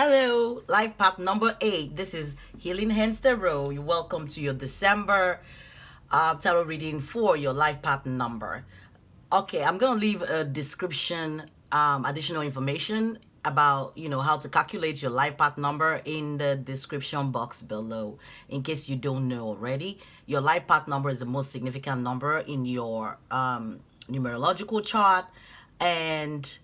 Hello, life path number 8. This is Healing Hands Tarot. You're welcome to your December tarot reading for your life path number. Okay, I'm gonna leave a description, additional information about how to calculate your life path number in the description box below. In case you don't know already, your life path number is the most significant number in your numerological chart, and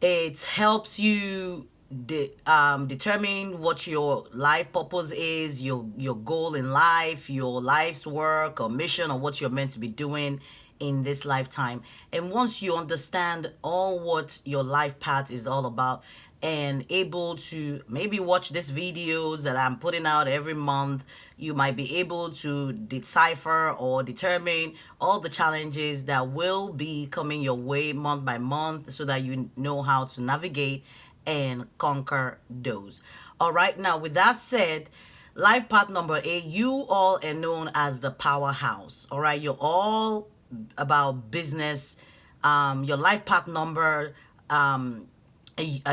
it helps you determine what your life purpose is, your goal in life, your life's work or mission, or what you're meant to be doing in this lifetime. And once you understand all what your life path is all about, and able to maybe watch these videos that I'm putting out every month, you might be able to decipher or determine all the challenges that will be coming your way month by month, so that you know how to navigate and conquer those. All right, now with that said, life path number 8, you all are known as the powerhouse. All right, you're all about business. Your life path number are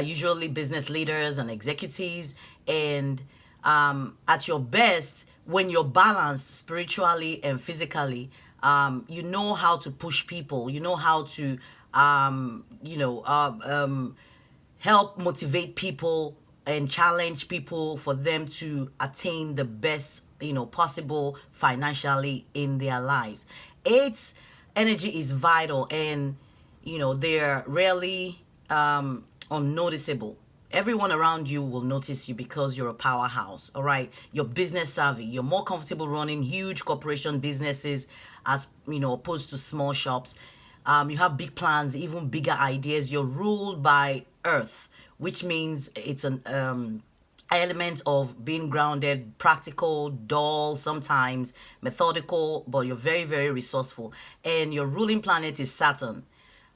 usually business leaders and executives, and at your best, when you're balanced spiritually and physically, you know how to push people, you know how to help motivate people and challenge people for them to attain the best possible financially in their lives. Eight's energy is vital, and they're rarely unnoticeable. Everyone around you will notice you because you're a powerhouse. All right, you're business savvy, you're more comfortable running huge corporation businesses as opposed to small shops. You have big plans, even bigger ideas. You're ruled by earth, which means it's an element of being grounded, practical, dull sometimes, methodical, but you're very, very resourceful. And your ruling planet is Saturn.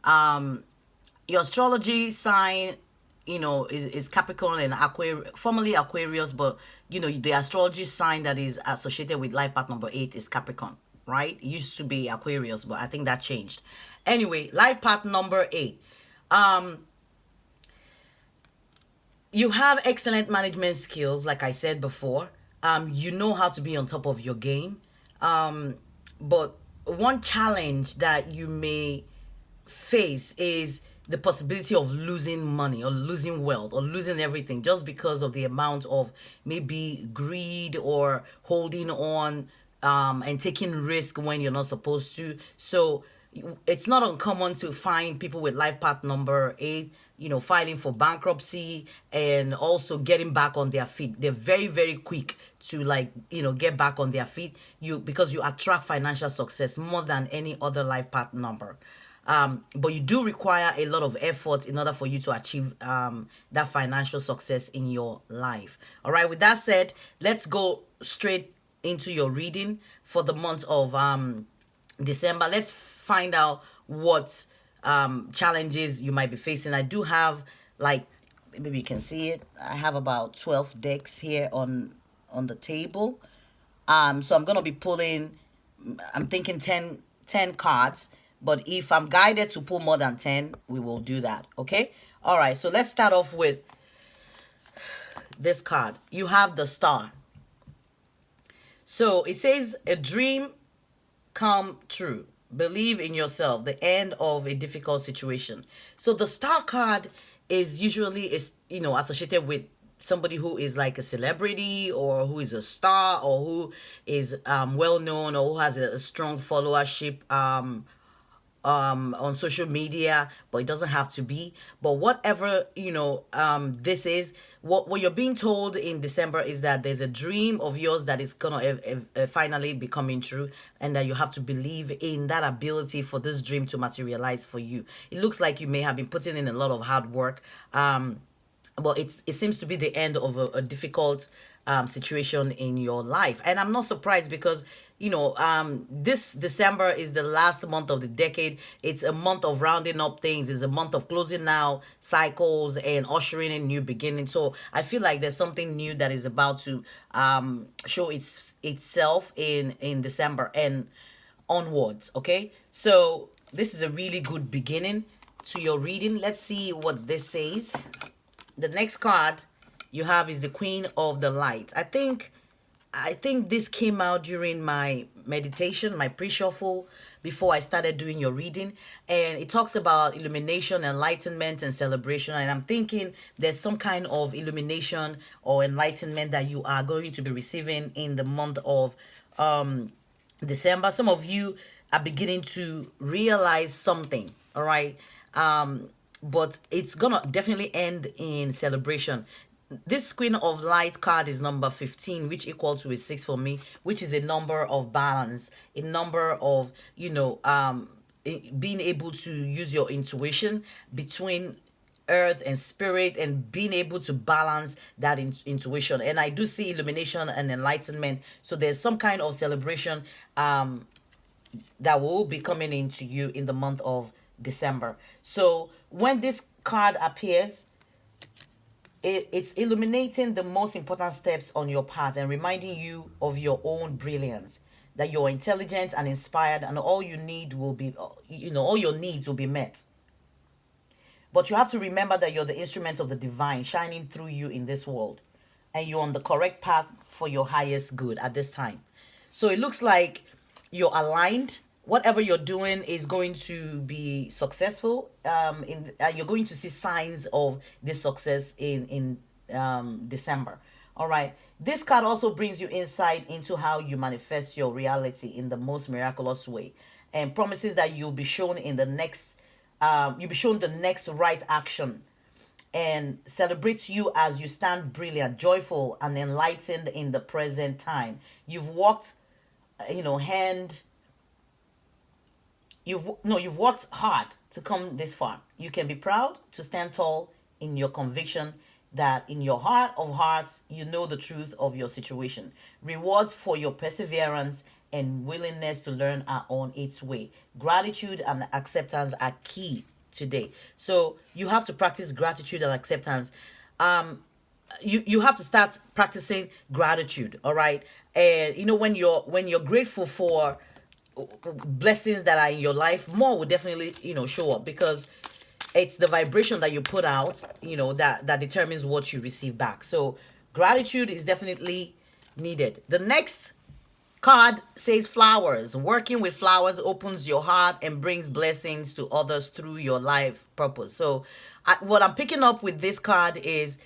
Your astrology sign, is Capricorn and Aquarius, formerly Aquarius, but the astrology sign that is associated with life path number 8 is Capricorn, right? It used to be Aquarius, but I think that changed. Anyway, life path number 8. You have excellent management skills, like I said before. You know how to be on top of your game. But one challenge that you may face is the possibility of losing money or losing wealth or losing everything, just because of the amount of maybe greed or holding on, and taking risk when you're not supposed to. So it's not uncommon to find people with life path number 8 filing for bankruptcy and also getting back on their feet. They're very, very quick to get back on their feet, because you attract financial success more than any other life path number. But you do require a lot of effort in order for you to achieve that financial success in your life. All right, with that said, let's go straight into your reading for the month of December. Let's find out what challenges you might be facing. I do have, maybe you can see it, I have about 12 decks here on the table. So I'm going to be pulling, I'm thinking 10 cards. But if I'm guided to pull more than 10, we will do that, okay? All right, so let's start off with this card. You have the Star. So it says, a dream come true. Believe in yourself. The end of a difficult situation. So the Star card is usually associated with somebody who is like a celebrity, or who is a star, or who is well known, or who has a strong followership on social media, but it doesn't have to be. But whatever this is, what you're being told in December is that there's a dream of yours that is gonna finally be coming true, and that you have to believe in that ability for this dream to materialize for you. It looks like you may have been putting in a lot of hard work, but it seems to be the end of a difficult situation in your life. And I'm not surprised, because this December is the last month of the decade. It's a month of rounding up things. It's a month of closing out cycles and ushering in new beginnings. So I feel like there's something new that is about to show itself in December and onwards. Okay, so this is a really good beginning to your reading. Let's see what this says. The next card you have is the Queen of the Light. I think this came out during my meditation, my pre-shuffle, before I started doing your reading. And it talks about illumination, enlightenment, and celebration. And I'm thinking there's some kind of illumination or enlightenment that you are going to be receiving in the month of December. Some of you are beginning to realize something, all right? But it's gonna definitely end in celebration. This Queen of Light card is number 15, which equal to a 6 for me, which is a number of balance, a number of, being able to use your intuition between earth and spirit, and being able to balance that intuition. And I do see illumination and enlightenment, so there's some kind of celebration that will be coming into you in the month of December. So when this card appears, it's illuminating the most important steps on your path and reminding you of your own brilliance, that you're intelligent and inspired, and all you need will be, all your needs will be met. But you have to remember that you're the instrument of the divine shining through you in this world, and you're on the correct path for your highest good at this time. So it looks like you're aligned. Whatever you're doing is going to be successful. You're going to see signs of this success in December. All right. This card also brings you insight into how you manifest your reality in the most miraculous way, and promises that you'll be shown the next right action, and celebrates you as you stand brilliant, joyful, and enlightened in the present time. You've walked, hand. You've worked hard to come this far. You can be proud to stand tall in your conviction that in your heart of hearts, you know the truth of your situation. Rewards for your perseverance and willingness to learn are on its way. Gratitude and acceptance are key today. So you have to practice gratitude and acceptance. You have to start practicing gratitude, all right? And when you're grateful for blessings that are in your life, more will definitely show up, because it's the vibration that you put out that determines what you receive back. So gratitude is definitely needed. The next card says flowers. Working with flowers opens your heart and brings blessings to others through your life purpose. So what I'm picking up with this card is,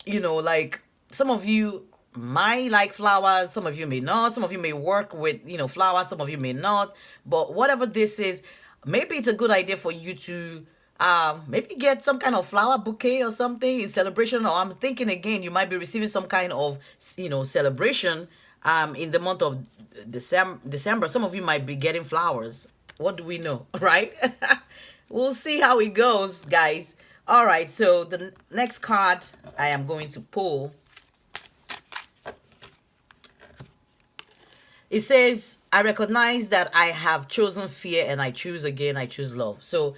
like, some of you might like flowers, some of you may not, some of you may work with flowers, some of you may not. But whatever this is, maybe it's a good idea for you to maybe get some kind of flower bouquet or something in celebration. Or I'm thinking again, you might be receiving some kind of celebration in the month of December. Some of you might be getting flowers. What do we know, right? We'll see how it goes, guys. All right, so the next card I am going to pull, it says, I recognize that I have chosen fear and I choose again, I choose love. So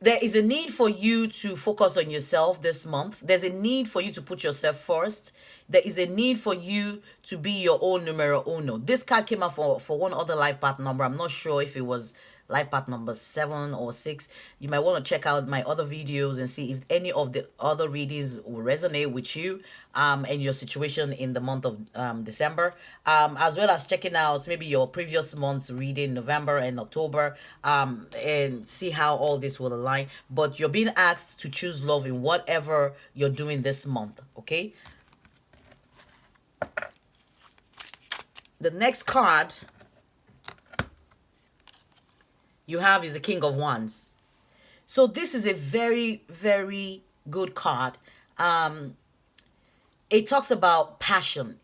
there is a need for you to focus on yourself this month. There's a need for you to put yourself first. There is a need for you to be your own numero uno. This card came out for one other life path number. I'm not sure if it was life path number 7 or 6. You might want to check out my other videos and see if any of the other readings will resonate with you and your situation in the month of December, as well as checking out maybe your previous month's reading, November and October, and see how all this will align. But you're being asked to choose love in whatever you're doing this month, okay? The next card you have is the King of Wands. So this is a very, very good card. It talks about passion,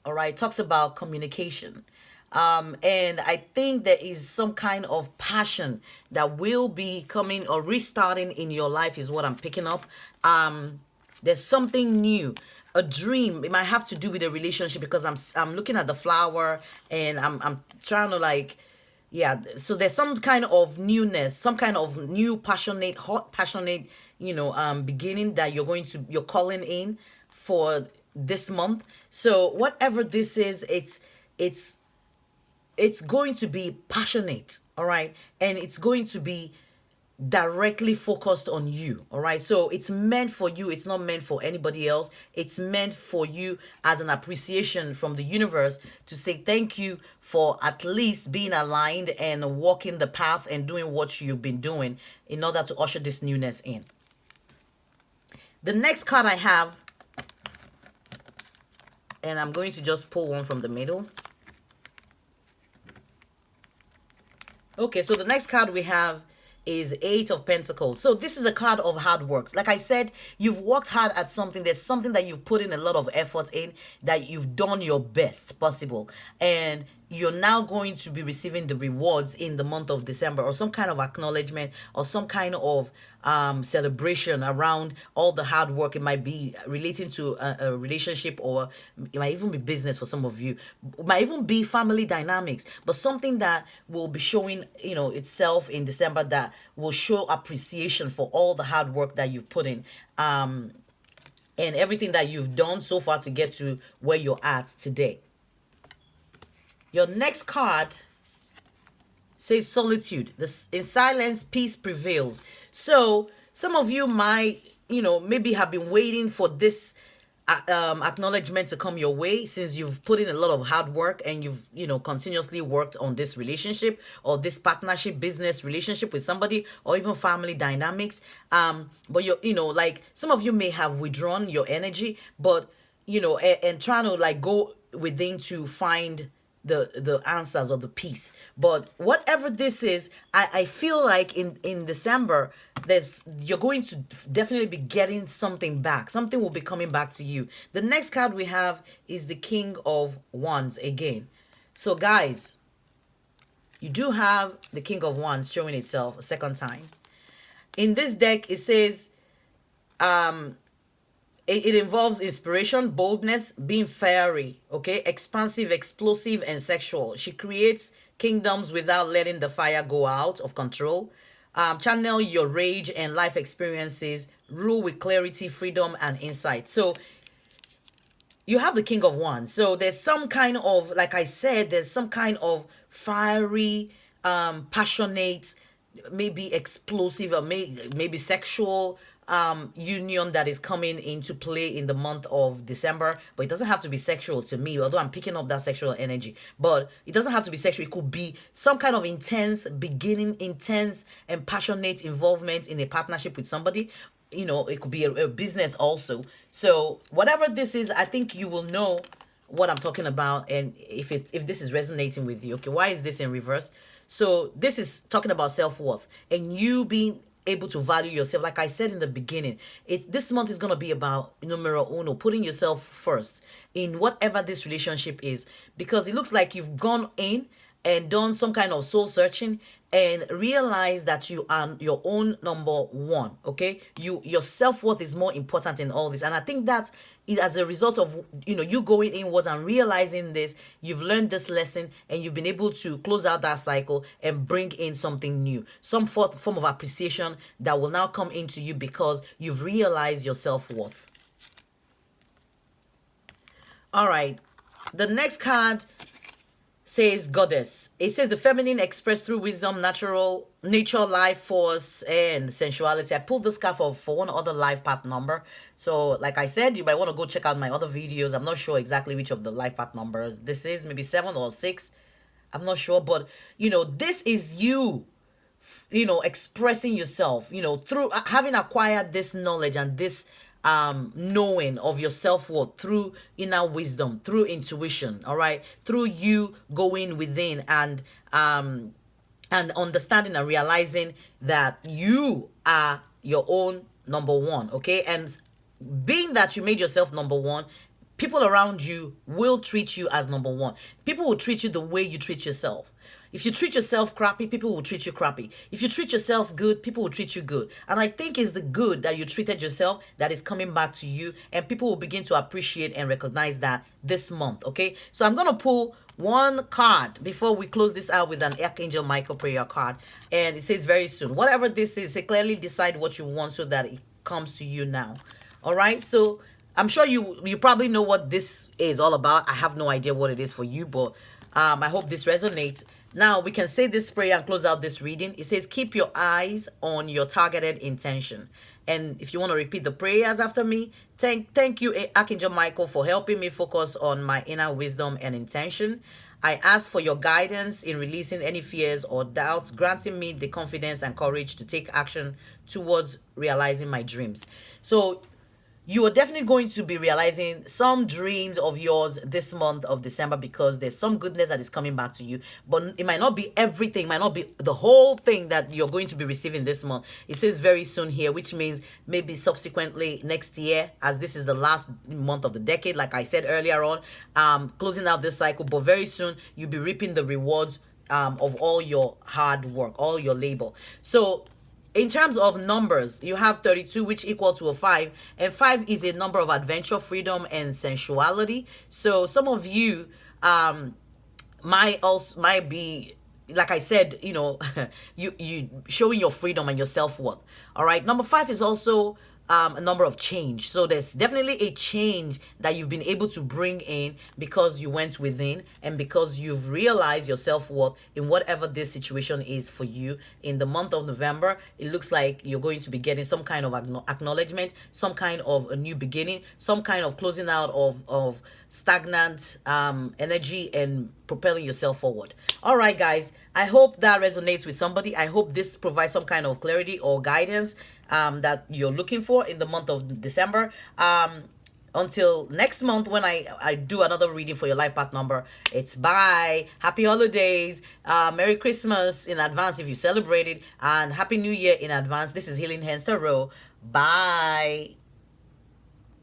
all right? It talks about communication. And I think there is some kind of passion that will be coming or restarting in your life is what I'm picking up. There's something new, a dream. It might have to do with a relationship, because I'm looking at the flower and I'm trying to so there's some kind of newness, some kind of new passionate, hot passionate, beginning that you're calling in for this month. So whatever this is, it's going to be passionate, all right? And it's going to be directly focused on you. All right, so it's meant for you, it's not meant for anybody else. It's meant for you as an appreciation from the universe to say thank you for at least being aligned and walking the path and doing what you've been doing in order to usher this newness in. The next card I have, and I'm going to just pull one from the middle. Okay, so the next card we have is Eight of Pentacles. So this is a card of hard work. Like I said, you've worked hard at something. There's something that you've put in a lot of effort in, that you've done your best possible. And you're now going to be receiving the rewards in the month of December, or some kind of acknowledgement, or some kind of celebration around all the hard work. It might be relating to a relationship, or it might even be business for some of you. It might even be family dynamics, but something that will be showing, itself in December, that will show appreciation for all the hard work that you've put in. And everything that you've done so far to get to where you're at today. Your next card says solitude. In silence, peace prevails. So some of you might, maybe have been waiting for this acknowledgement to come your way, since you've put in a lot of hard work and you've, continuously worked on this relationship, or this partnership, business relationship with somebody, or even family dynamics. But like some of you may have withdrawn your energy, but, and trying to like go within to find the answers or the peace. But whatever this is, I feel like in December, you're going to definitely be getting something back. Something will be coming back to you. The next card we have is the King of Wands again. So guys, you do have the King of Wands showing itself a second time. In this deck, it says it involves inspiration, boldness, being fiery, okay? Expansive, explosive, and sexual. She creates kingdoms without letting the fire go out of control. Channel your rage and life experiences. Rule with clarity, freedom, and insight. So you have the King of Wands. So there's some kind of, like I said, there's some kind of fiery, passionate, maybe explosive, or maybe sexual union that is coming into play in the month of December. But it doesn't have to be sexual to me, although I'm picking up that sexual energy. But it doesn't have to be sexual. It could be some kind of intense and passionate involvement in a partnership with somebody. It could be a business also. So whatever this is, I think you will know what I'm talking about, and if this is resonating with you. Okay, why is this in reverse? So this is talking about self-worth and you being able to value yourself. Like I said in the beginning, this month is going to be about numero uno, putting yourself first in whatever this relationship is, because it looks like you've gone in and done some kind of soul searching and realize that you are your own number one. Okay, your self-worth is more important in all this, and I think that is as a result of you going inwards and realizing this. You've learned this lesson and you've been able to close out that cycle and bring in something new, some form of appreciation that will now come into you because you've realized your self-worth. All right, the next card says Goddess. It says the feminine expressed through wisdom, nature, life force, and sensuality. I pulled this card for one other life path number. So like I said, you might want to go check out my other videos. I'm not sure exactly which of the life path numbers this is, maybe 7 or 6. I'm not sure, but this is you, expressing yourself, through having acquired this knowledge and this knowing of your self-worth through inner wisdom, through intuition, all right, through you going within and understanding and realizing that you are your own number one. Okay, and being that you made yourself number one, people around you will treat you as number one. People will treat you the way you treat yourself. If you treat yourself crappy, people will treat you crappy. If you treat yourself good, people will treat you good. And I think it's the good that you treated yourself that is coming back to you, and people will begin to appreciate and recognize that this month, okay? So I'm going to pull one card before we close this out with an Archangel Michael prayer card. And it says very soon. Whatever this is, say clearly decide what you want so that it comes to you now. All right? So I'm sure you probably know what this is all about. I have no idea what it is for you, but I hope this resonates. Now we can say this prayer and close out this reading. It says, keep your eyes on your targeted intention. And if you want to repeat the prayers after me, thank you, Archangel Michael, for helping me focus on my inner wisdom and intention. I ask for your guidance in releasing any fears or doubts, granting me the confidence and courage to take action towards realizing my dreams. So you are definitely going to be realizing some dreams of yours this month of December, because there's some goodness that is coming back to you, but it might not be everything, might not be the whole thing that you're going to be receiving this month. It says very soon here, which means maybe subsequently next year, as this is the last month of the decade, like I said earlier on, closing out this cycle, but very soon you'll be reaping the rewards of all your hard work, all your labor. So in terms of numbers, you have 32, which equal to a 5, and 5 is a number of adventure, freedom, and sensuality. So some of you might be, like I said, you showing your freedom and your self-worth. All right, number 5 is also a number of change. So there's definitely a change that you've been able to bring in because you went within and because you've realized your self-worth in whatever this situation is for you. In the month of November, it looks like you're going to be getting some kind of acknowledgement, some kind of a new beginning, some kind of closing out of stagnant energy and propelling yourself forward. All right, guys, I hope that resonates with somebody. I hope this provides some kind of clarity or guidance that you're looking for in the month of December. Until next month, when I do another reading for your life path number, it's bye. Happy holidays. Merry Christmas in advance if you celebrated, and Happy New Year in advance. This is Healing Hands Tarot. Bye.